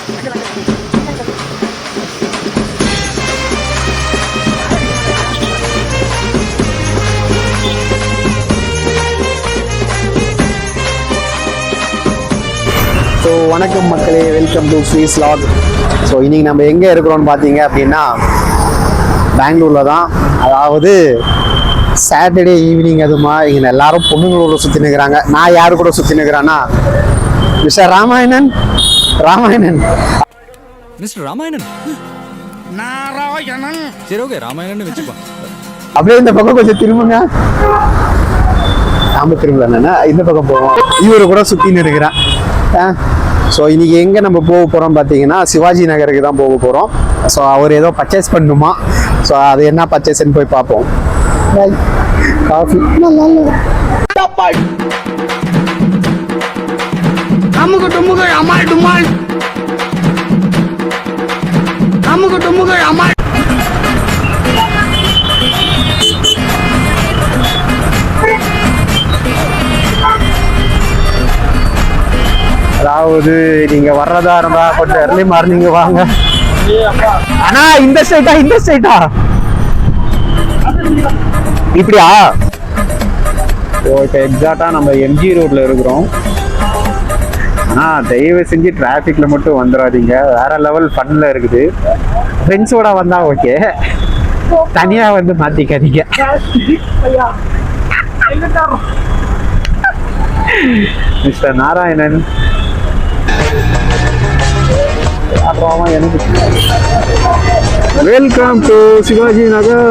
So வணக்கம் மக்களே, welcome to Sri ஸ்லாக். ஸோ இன்றைக்கி நம்ம எங்கே இருக்கிறோன்னு பார்த்தீங்க அப்படின்னா பெங்களூரில் தான். அதாவது சாட்டர்டே ஈவினிங் அதுமா இங்கே எல்லாரும் பொண்ணுங்களோட சுற்றி நிற்கிறாங்க. நான் யாரு கூட சுற்றி நிற்கிறேன்னா மிஸ்டர் ராமாயணன். மிஸ்டர் ராமாயணன் நாராயணன். சரி, ஓகே, ராமாயணன் வச்சுப்பா. அப்படியே இந்த பக்கம் கொஞ்சம் திரும்புங்க. நாம திரும்பலன்னா இந்த பக்கம் போவோம். இவரு கூட சுற்றின்னு இருக்கிறேன். ஸோ இன்னைக்கு எங்கே நம்ம போக போகிறோம் பார்த்தீங்கன்னா சிவாஜி நகருக்கு தான் போக போகிறோம். ஸோ அவர் ஏதோ பர்ச்சேஸ் பண்ணணுமா. ஸோ அது என்ன பர்ச்சேஸ்ன்னு போய் பார்ப்போம். காஃபி அதாவது நீங்க வர்றதா இருந்தா கொஞ்சம் early morning வாங்க. ஆனா இந்த ஸ்ட்ரைட்டா இப்படியா? இப்போ எக்ஸாக்டா நம்ம எம்ஜி ரோட்ல இருக்கிறோம். ஆனா தயவு செஞ்சு டிராபிக்ல மட்டும் வந்துடாதீங்க. வேற லெவல் ஃபன்ல இருக்குது. ஃப்ரெண்ட்ஸோட வந்தா ஓகே, தனியா வந்து மாத்திக்காதீங்க. Mister Narayanan welcome to Sivaji Nagar.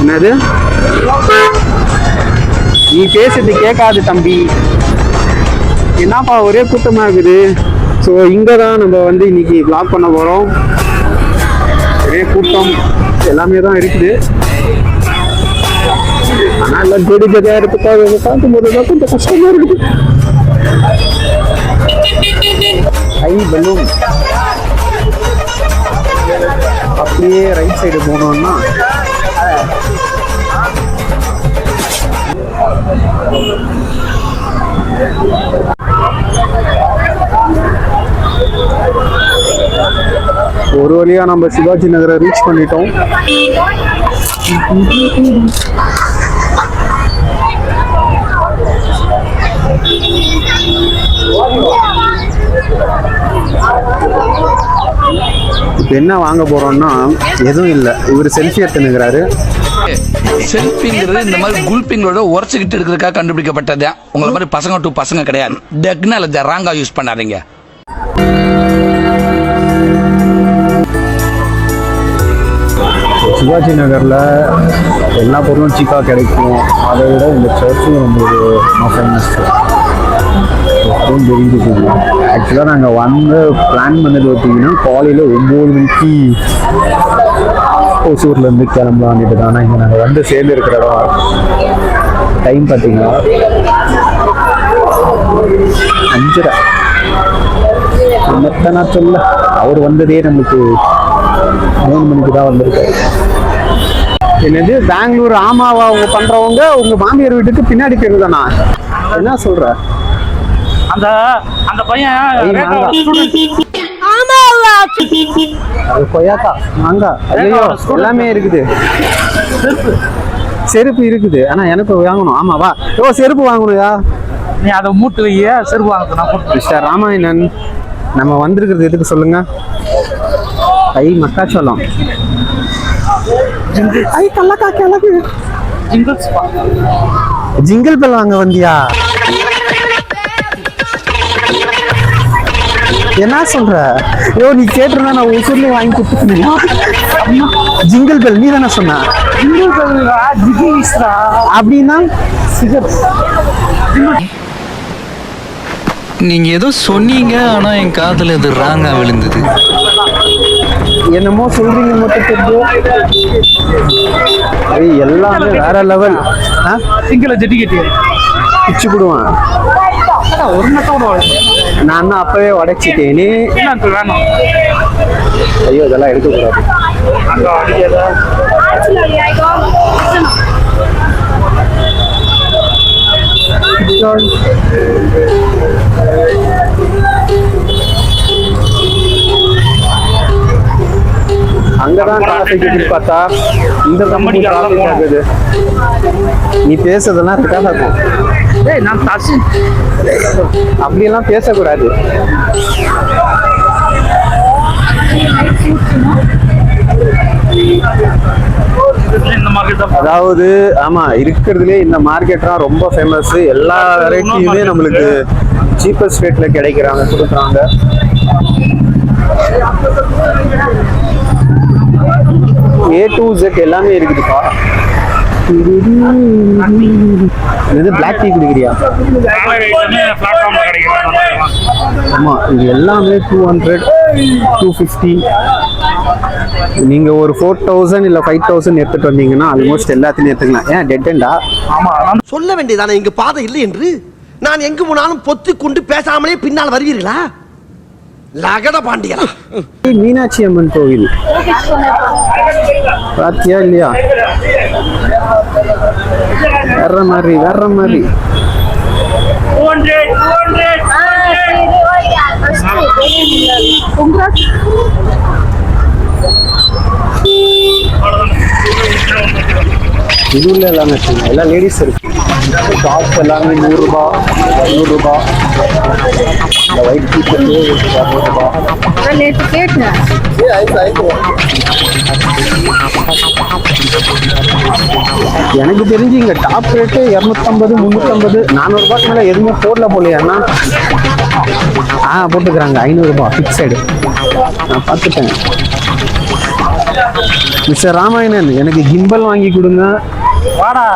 என்னது நீ பேசுறது கேட்காது தம்பி. என்னப்பா ஒரே கூட்டமா இருக்குது. ஸோ இங்கே தான் நம்ம வந்து இன்னைக்கு vlog பண்ண போகிறோம். ஒரே கூட்டம் எல்லாமே தான் இருக்குது. ஆனால் எல்லாம் ஜோடி ஜோதியாக இருக்கிறதுக்காக பார்க்கும்போது தான் கொஞ்சம் கஷ்டமா இருக்குது. ஹை பலூன் அப்படியே ரைட் சைடு போனோம்னா ஒரு வழியா நம்ம சிவாஜி நகரை ரீச் பண்ணிட்டோம். இப்ப என்ன வாங்க போறோம்னா எதுவும் இல்லை. இவர் செல்ஃபி எடுத்துனுங்கிறாரு. செல்ஃபிங்கிறது இந்த மாதிரி குல்பிங்களோட உரைச்சிக்கிட்டு இருக்கிறதுக்காக கண்டுபிடிக்கப்பட்டது. உங்களை மாதிரி பசங்க டு பசங்க கிடையாது. டெக்னாலஜி ராங்கா யூஸ் பண்ணாதீங்க. சிவாஜி நகரில் எல்லா பொருளும் சீப்பாக கிடைக்கும். அதை விட இந்த சர்ச்சும் நம்மளுக்கு ஃபேமஸ் தெரிஞ்சுக்கோங்க. ஆக்சுவலாக நாங்கள் வந்து பிளான் பண்ணது பார்த்தீங்கன்னா காலையில் 9 மணிக்கு ஓசூர்லேருந்து கிளம்பலான்ட்டு தான். இங்கே நாங்கள் வந்து சேர்ந்து இருக்கிற இடம் டைம் பார்த்தீங்கன்னா 5:30. நான் சொல்ல அவர் வந்ததே நம்மளுக்கு 3 மணிக்கு தான் வந்திருக்காரு. என்னது பெங்களூர்? ஆமாவா? அவங்க பண்றவங்க உங்க மாமியார் வீட்டுக்கு பின்னாடி தெரியுதானா? என்ன சொல்ற? அந்த பையன் கொய்யாக்கா மாங்கா ஐயோ எல்லாமே இருக்குது. செருப்பு இருக்குது. ஆனா எனக்கு வாங்கணும். ஆமாவா? ஓ செருப்பு வாங்கணும்யா. நீ அதை மூட்டு வைய செருப்பு வாங்க. மிஸ்டர் ராமாயணன் நம்ம வந்திருக்கிறது எதுக்கு சொல்லுங்க? ஐ மக்காச்சோளம் ஐ கல்லக்கா கிழக்கு ஜிங்கிள் பெல் வாங்க வந்தியா? என்ன சொல்ற? ஐயோ நீ கேட்டிருந்தா நான் ஒசூர்ல வாங்கி கொடுத்துருந்தீங்க. ஜிங்கிள் பெல் நீ தானே சொன்ன? அப்படின்னா நீங்க ஏதோ சொன்னீங்க, ஆனா என் காதுல இது ராங்கா விழுந்தது. என்னமோ சொல்றீங்க மட்டும் தெரிஞ்சு. எல்லாமே வேற லெவல். சிங்கிள ஜெட்டி கட்டி பிச்சு விடுவான். ஒரு நட்டம் நான் தான் அப்பவே உடைச்சிட்டேனே. வேணும். ஐயோ இதெல்லாம் எடுக்கக்கூடாது. அங்கதான் டிராஃபிக் இப்படி பார்த்தா இந்த கம்பெனி டிராஃபிக் ஆகுது. நீ பேசுறதெல்லாம் ரெக்கார்ட் ஆகும். ஏய் நான் தர்ஷன் அப்படியெல்லாம் பேசக்கூடாது. இந்த மார்க்கெட் தான் அதாவது ஆமா இருக்கிறதுலே இந்த மார்க்கெட் தான் ரொம்ப ஃபேமஸ். எல்லா வெரைட்டியுமே நம்மளுக்கு சீப்பஸ்ட் ரேட்ல கிடைக்கிறாங்க, கொடுக்குறாங்க. A to Z எல்லாமே இருக்குதுப்பா. இது பிளாக் டீ குடிக்கிறியா? பிளாட்ஃபார்ம்ல கிடைக்கும். ஆமா, இது எல்லாமே 200 250. நீங்க ஒரு 4000 இல்ல 5000 எடுத்துட்டு வந்தீங்கன்னா ஆல்மோஸ்ட் எல்லாத்தையும் எடுத்துக்கலாம். ஏன் டெட் எண்டா? ஆமா நான் சொல்ல வேண்டியதானே இங்கு பாதை இல்லை என்று. நான் எங்கு போனாலும் பொத்தி கொண்டு பேசாமலே பின்னால் வருவீர்களா? லகட பாண்டியா. மீனாட்சி அம்மன் கோவில் பாத்தியா இல்லையா? வேற மாதிரி 200 இது உள்ள எல்லாமே வச்சுங்க. எல்லாம் லேடிஸ் இருக்கு. டாப்ஸ் எல்லாமே 100 ரூபாய் 200 ரூபாய். இந்த ஒயிட் டீ-ஷர்ட் 200 ரூபாய். நேற்று கேட்டேன். எனக்கு தெரிஞ்சு இங்க டாப் ரேட்டு 250 350 400 ரூபாய்க்கு மேல எதுவுமே போடல போலையாண்ணா. போட்டுக்கிறாங்க 500 ரூபாய் ஃபிக்ஸடு. நான் பார்த்துட்டேன். மிஸ்டர் ராமாயணன், எனக்கு கிம்பல் வாங்கி கொடுங்க. வாடா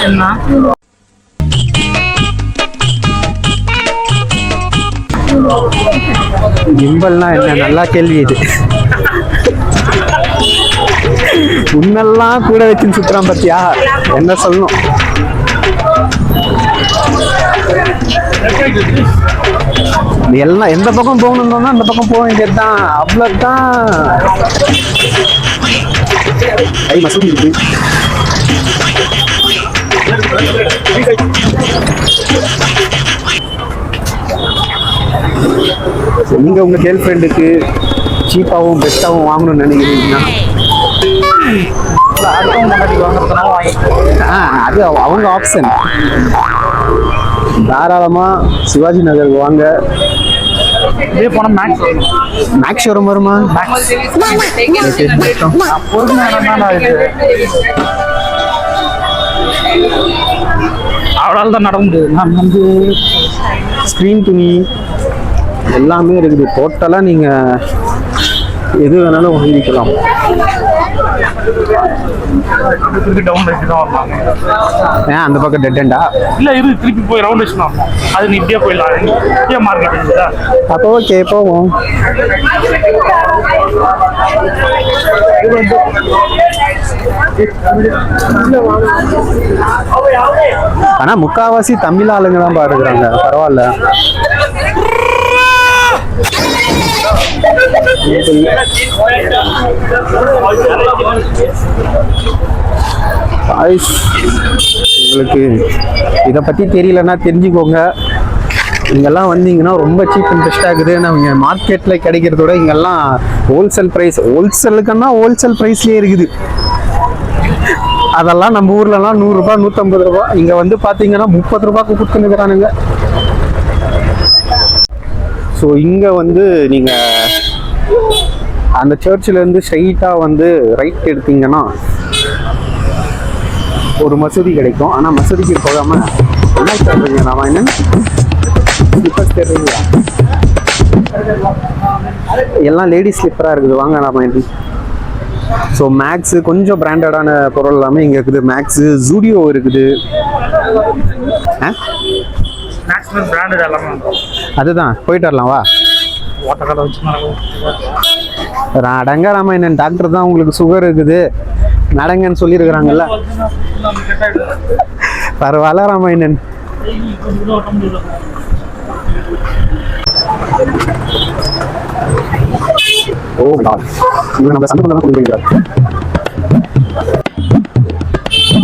என்ன கிம்பல்னா என்ன? நல்லா கேள்வி இது. உன்னெல்லாம் கூட வச்சுன்னு சுத்துறான் பத்தியா? என்ன சொல்லணும்? எல்லாம் எந்த பக்கம் போகணும்னா அந்த பக்கம் போக வேண்டியதுதான். அவ்வளவுதான். ஐ மசூதி இருக்கு. நீங்க உங்க கேர்ள் ஃப்ரெண்டுக்கு சீப்பாவும் பெஸ்டாவும் வாங்கணும்னு நினைக்கிறீங்கன்னா அது அவங்க ஆப்ஷன். தாராளமா சிவாஜி நகர் வாங்க. இதே போன மேக்ஸ் மேக்ஸ் ஷோரூம் வருமா? அவளால் தான் நடக்க முடியாது. நான் வந்து ஸ்க்ரீன் துணி எல்லாமே இருக்குது. டோட்டலாக நீங்கள் எது வேணாலும் வாங்கிக்கலாம். திருப்பி டவுன் வச்சு தான் வரலாம். ஏன் அந்த பக்கம் டெட் எண்டா? இல்லை இது திருப்பி போய் ரவுண்ட் வச்சு தான் அது நீ இப்படியே போயிடலாம். இப்படியே மார்க்கெட் இருக்குதா? அப்போ ஓகே போவோம். ஆனா முக்காவாசி தமிழ் ஆளுங்க தான் பாடுறாங்க. பரவாயில்ல. உங்களுக்கு இதை பத்தி தெரியலன்னா தெரிஞ்சுக்கோங்க. இங்கெல்லாம் வந்தீங்கன்னா ரொம்ப சீப் அண்ட் பெஸ்ட் ஆகுது. நம்ம மார்க்கெட்ல கிடைக்கிறதோட இங்கெல்லாம் ஹோல்சேல் ப்ரைஸ். ஹோல்சேலுக்குன்னா ஹோல்சேல் ப்ரைஸ்லயே இருக்குது. அதெல்லாம் நம்ம ஊர்லலாம் 100 ரூபாய் 150 ரூபாய். இங்க வந்து பாத்தீங்கன்னா 30 ரூபாய்க்கு கொடுத்துருக்குறானுங்க. ஸோ இங்கே வந்து நீங்கள் அந்த சர்ச்சிலேருந்து ஸ்ட்ரைட்டாக வந்து ரைட் எடுத்தீங்கன்னா ஒரு மசூதி கிடைக்கும். ஆனால் மசூதிக்கு போகாமல் என்ன சொல்கிறீங்க ராமாயணன்? ஸ்லிப்பர்ஸ் தெரியுங்களா? எல்லாம் லேடிஸ் ஸ்லிப்பராக இருக்குது. வாங்க ராமாயணன். ஸோ மேக்ஸு கொஞ்சம் பிராண்டடான பொருள் எல்லாமே இங்கே இருக்குது. மேக்ஸு ஜூடியோ இருக்குது. அதுதான் போயிட்டு வரலாம். வா நடங்க ராமாயணன். டாக்டர் தான் உங்களுக்கு சுகர் இருக்குது நடங்கன்னு சொல்லியிருக்கிறாங்கல்ல. பரவாயில்ல ராமாயணன். ஓ காட், இவன் நம்ம சண்டை பண்ணலாம் கொடுக்குறாரு.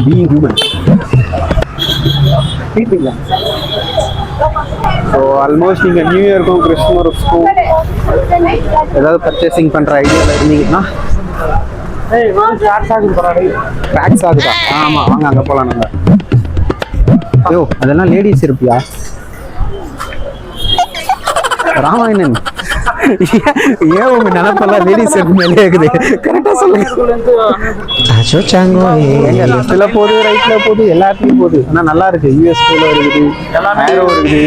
Being human. ஸோ ஆல்மோஸ்ட் நீங்கள் நியூ இயருக்கும் கிறிஸ்மஸுக்கும் ஏதாவது பர்ச்சேசிங் பண்ணுற ஐடியாவில் இருந்தீங்கன்னா ட்ராக்ஸ் ஆகுதா? ஆமாம், வாங்க அங்கே போகலாம். நாங்கள் ஐயோ அதெல்லாம் லேடிஸ் இருப்பியா ராமாயணன்? ஏன் உங்க நினைப்பெல்லாம் லேடிஸ் மேலே இருக்குது? கரெக்டா சொல்லுங்க. லெஃப்ட்ல போகுது, ரைட்ல போகுது, எல்லா இடத்துலயும் போகுது. ஆனா நல்லா இருக்கு. யூஎஸ் போல இருக்குது, ஏரோ இருக்குது,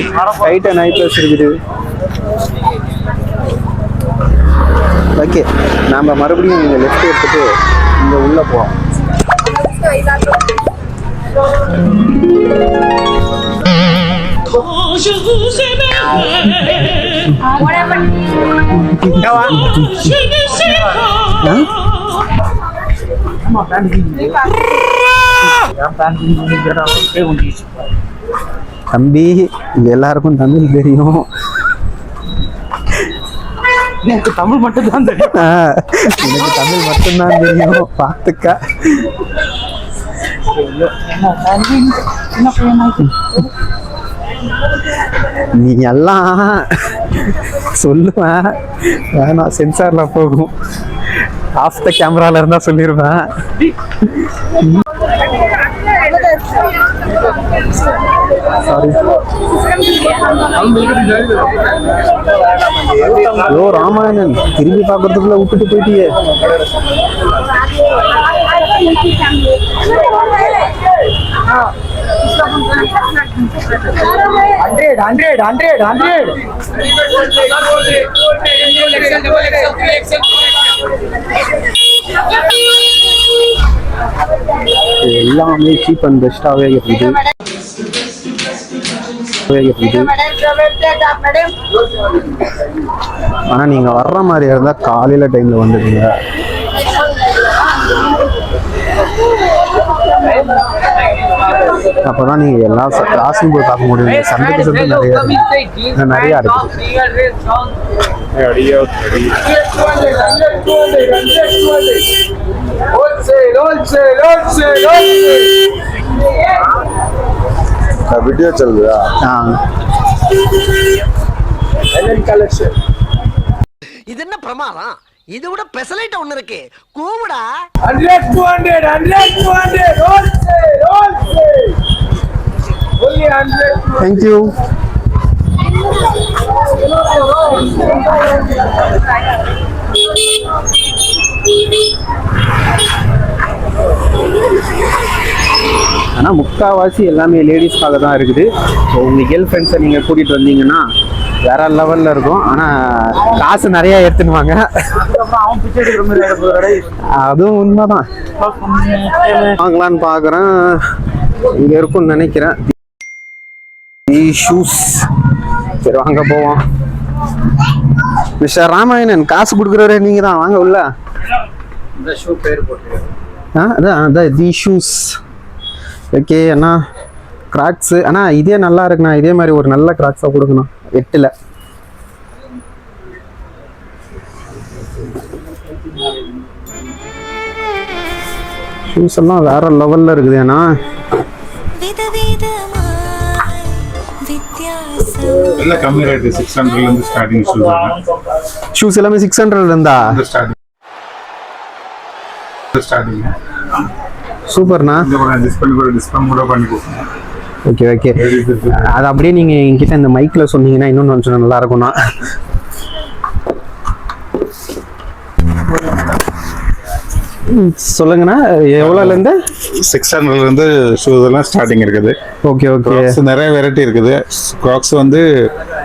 ரைட் அண்ட் ஐ பிளஸ் இருக்குது. ஓகே, நாம மறுபடியும் இங்க லெஃப்ட் எடுத்துட்டு இங்க உள்ள போவோம். தம்பி, இது எல்லாருக்கும் தமிழ் தெரியும். எனக்கு தமிழ் மட்டும்தான் தெரியும். எனக்கு தமிழ் மட்டும்தான் தெரியும். பார்த்துக்க. நீ எல்லாம் சொல்லுவேன், வேணாம் சென்சார்ல போகும். ஆஃப் த கேமரால இருந்தா சொல்லிடுவேன். சாரி. ஐயோ ராமாயணன், திரும்பி பார்க்கறதுக்குள்ள விட்டுட்டு போயிட்டியே. எல்லாமே சீப் அண்ட் பெஸ்டாவே இருக்குது. ஆனா நீங்க வர்ற மாதிரி இருந்தா காலையில டைம்ல வந்துடுங்க. அப்பதான் நீங்க எல்லா கிளாஸும் போய் பார்க்க முடியும். சந்தைக்கு சந்தை நிறைய இருக்கு. वीडियो चल रहा இது என்ன பிரமாதம்? இது விட பெசலைட் ஒண்ணு இருக்கு. கூவுடா. 100 200 100 200 only 100. Thank you. ஆனால் முக்கால்வாசி எல்லாமே லேடிஸ்க்காக தான் இருக்குது. ஸோ உங்கள் கேர்ள் ஃப்ரெண்ட்ஸை நீங்கள் கூட்டிகிட்டு வந்தீங்கன்னா வேற லெவலில் இருக்கும். ஆனால் காசு நிறையா எடுத்துனுவாங்க. அதுவும் உண்மைதான். வாங்கலான்னு பார்க்குறேன், இங்கே இருக்கும்னு நினைக்கிறேன். ஷூஸ். சரி வாங்க போவோம். மிஸ்டர் ராமாயணன், காசு கொடுக்குறவரே நீங்கள் தான், வாங்க உள்ள. இந்த ஷூ பேர் போட்டு அதான் தி ஷூஸ். ஓகே அண்ணா, கிராக்ஸு. அண்ணா இதே நல்லா இருக்குண்ணா, இதே மாதிரி ஒரு நல்ல கிராக்ஸாக கொடுங்கண்ணா. 8 ஷூஸ் எல்லாம் வேற லெவலில் இருக்குது. ஏன்னா எல்லாம் கம்மி ரேட் 600 இருந்து ஸ்டார்டிங் ஷூஸ் எல்லாமே 600 இருந்தா ஸ்டார்டிங். சூப்பர்ண்ணா. டிஸ்கவுண்ட் கூட பண்ணி கொடுப்போம். ஓகே ஓகே, அது அப்படியே நீங்கள் என்கிட்ட இந்த மைக்கில் சொன்னீங்கன்னா இன்னொன்று கொஞ்சம் நல்லா இருக்கும்ண்ணா. சொல்லுங்கண்ணா, எவ்வளோலேருந்து? 600 இருந்து ஷூஸ் எல்லாம் ஸ்டார்டிங் இருக்குது. ஓகே ஓகே, நிறைய வெரைட்டி இருக்குது. கிராக்ஸ் வந்து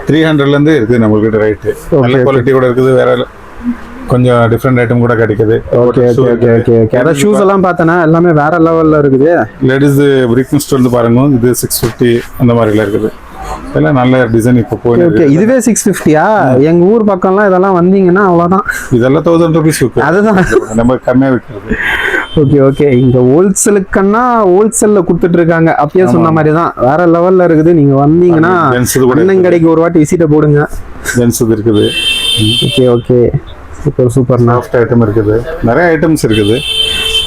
300 இருந்து இருக்குது நம்மகிட்ட. ரைட்டு நல்ல குவாலிட்டி கூட இருக்குது. வேற கொஞ்சம் டிஃப்ரெண்ட் ஐட்டம் கூட கிடைக்குது. Okay okay okay okay okay. அதான் ஷூஸ் எல்லாம் பார்த்தேன்னா எல்லாமே வேற லெவலில் இருக்குது. லேடிஸ் பிரிக்னஸ்ட் வந்து பாருங்க, இது 650 அந்த மாதிரிலாம் இருக்குது. எல்லாம் நல்ல டிசைன் இப்போ போயிருக்கு. ஓகே, இதுவே 650யா? எங்க ஊர் பக்கம்லாம் இதெல்லாம் வந்தீங்கன்னா அவ்வளோதான். இதெல்லாம் 1000 rupees விற்கும். அதுதான் நம்ம கம்மியாக விற்கிறது. ஓகே ஓகே, இங்க ஹோல்சேலுக்குன்னா ஹோல்சேல்ல கொடுத்துட்டு இருக்காங்க. அப்பயே சொன்ன மாதிரி தான், வேற லெவல்ல இருக்குது. நீங்க வந்தீங்கன்னா அண்ணன் கடைக்கு ஒரு வாட்டி விசிட்ட போடுங்க. ஜென்ஸ் இருக்குது. ஓகே ஓகே, சூப்பர்ண்ணா. சாஃப்ட் ஐட்டம் இருக்குது, நிறைய ஐட்டம்ஸ் இருக்குது.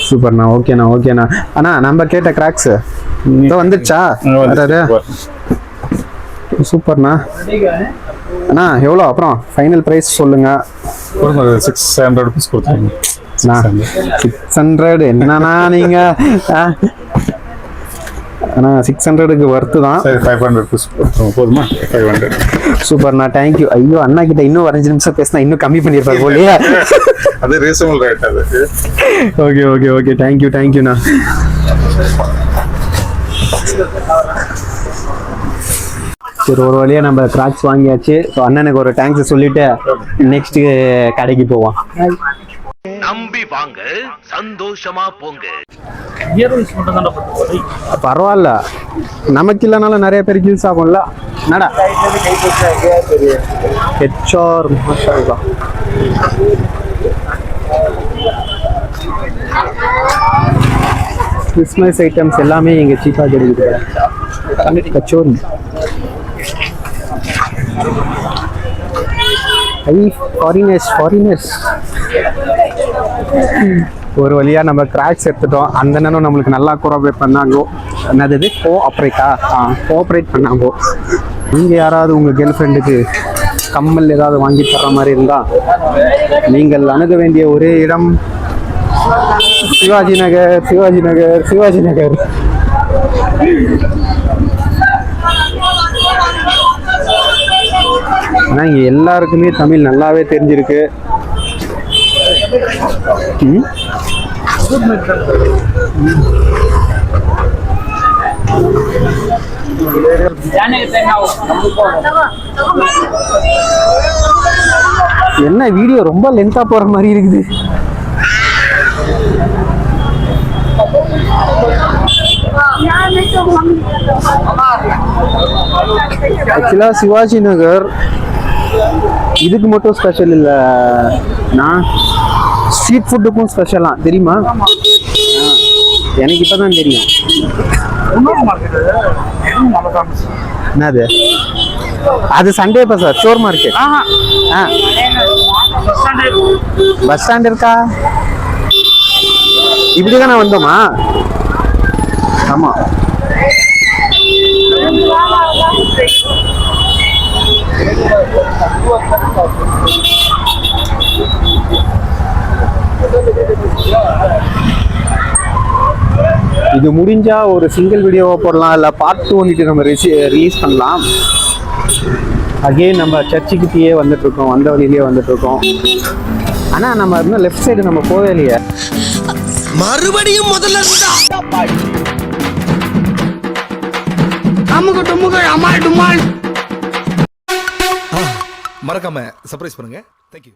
சூப்பர்ண்ணா. ஓகேண்ணா. அண்ணா நம்ம கேட்ட கிராக்ஸ் இதோ வந்துடுச்சா? அதாவது சூப்பர்ண்ணா. அண்ணா எவ்வளோ அப்புறம் ஃபைனல் ப்ரைஸ் சொல்லுங்க. 600 rupees கொடுத்தாங்க. 600 என்னண்ணா நீங்க? அண்ணா 600க்கு ஒர்த்து தான். 500 rupees போதுமா? 500. சூப்பர்ண்ணா, தேங்க்யூ. ஐயோ அண்ணா கிட்ட இன்னும் 5 நிமிஷம் பேசினா இன்னும் கம்மி பண்ணியிருப்பாரு போலியே. அது ரீசனபிள் ரேட் அது. ஓகே தேங்க்யூண்ணா. சரி, ஒரு வழியா நம்ம கிராக்ஸ் வாங்கியாச்சு. ஸோ அண்ணனுக்கு ஒரு தேங்க்ஸ் சொல்லிட்டு நெக்ஸ்ட் கடைக்கு போவோம். நம்பி வாங்க, சந்தோஷமா போங்க. இயர்வைஸ் மட்டும் தான் போட்டு பரவாயில்ல, நமக்கு இல்லைனாலும் நிறைய பேருக்கு யூஸ் ஆகும்ல. என்னடா ஹெச்ஆர் மாஷாஅல்லாஹ். கிறிஸ்மஸ் ஐட்டம்ஸ் எல்லாமே இங்கே சீப்பாக கிடைக்குது. கச்சோரி ஃபாரினர்ஸ். ஒரு வழியா நம்ம கிராக்ஸ் எடுத்துட்டோம். அந்த நேரம் நம்மளுக்கு நல்லா கோஆப்ரேட் பண்ணாங்கோ. என்னது கோஆப்ரேட் பண்ணாங்கோ. நீங்கள் யாராவது உங்கள் கேர்ள் ஃப்ரெண்டுக்கு கம்மல் ஏதாவது வாங்கி தர்ற மாதிரி இருந்தா நீங்கள் அணுக வேண்டிய ஒரே இடம் சிவாஜி நகர். ஆனா இங்க எல்லாருக்குமே தமிழ் நல்லாவே தெரிஞ்சிருக்கு. என்ன வீடியோ ரொம்ப லென்த்தா போற மாதிரி இருக்குது. ஆக்சுவலா சிவாஜி நகர் இதுக்கு மட்டும் ஸ்பெஷல் இல்லை, நான் ஸ்ட்ரீட் ஃபுட்டுக்கும் ஸ்பெஷலாம் தெரியுமா? எனக்கு இப்பதான் தெரியும். என்னது அது? சண்டே பசார் சோர் மார்க்கெட். பஸ் ஸ்டாண்ட் இருக்கா? இப்படிதானே வந்தோமா? ஆமா. இது முடிஞ்சா ஒரு சிங்கிள் வீடியோவை போடலாம், இல்லை பார்ட் 2 வந்துட்டு நம்ம ரிலீஸ் பண்ணலாம். அகெயின் நம்ம சர்ச்சுக்கிட்டே வந்துட்டு இருக்கோம், வந்த வழியிலேயே வந்துட்டு இருக்கோம். ஆனா நம்ம இன்னும் லெஃப்ட் சைடு நம்ம போவே இல்லையே. மறுபடியும் முதல்ல மறக்காம சர்ப்ரைஸ் பண்ணுங்க. தேங்க்யூ.